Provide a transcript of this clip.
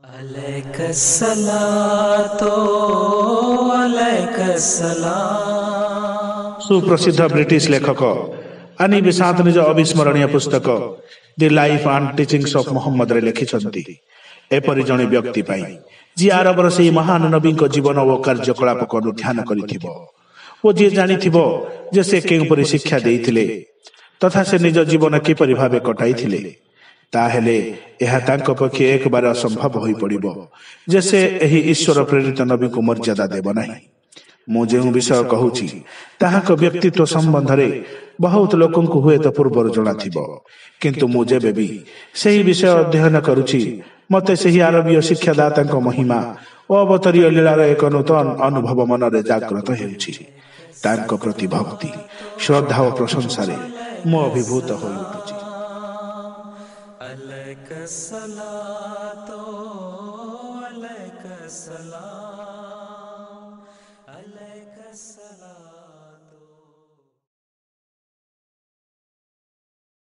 अलैकस्सलातो अलैकस्सलाम। सुप्रसिद्ध ब्रिटिश लेखक आनी बेसांत निज अविस्मरणीय पुस्तक the life and teachings of Mohammed रे लिखिछंती एपरि जणे व्यक्ति पाई जी आरबर से महान नबी को जीवन और कार्यकलाप को ध्यान करिथिबो ओ जे जानिथिबो जे से केउपरि शिक्षा देइथिले तथा से निज जीवन किपरि भाबे कटाइथिले ताहेले यह तांको पक्षे एक बार असंभव होई पड़िबो जे से एही ईश्वर प्रेरित नबी को मर्यादा देब नाही। मु जो विषय कहूची ताहाक व्यक्तित्व संबंध रे बहुत लोकन को हुए तो पूर्वर जणा थिबो किंतु मु जेबे भी सही विषय अध्ययन करूची मते सही आरबीय शिक्षादाता महिमा ओ अवतरीय लीलार एक नूतन अनुभव मन रे जागृत हेउची। तांको प्रति भक्ति श्रद्धा और प्रशंसा रे मु अभिभूत होई उठुची। अलैकस्सलातो अलैकस्सलाम अलैकस्सलाम।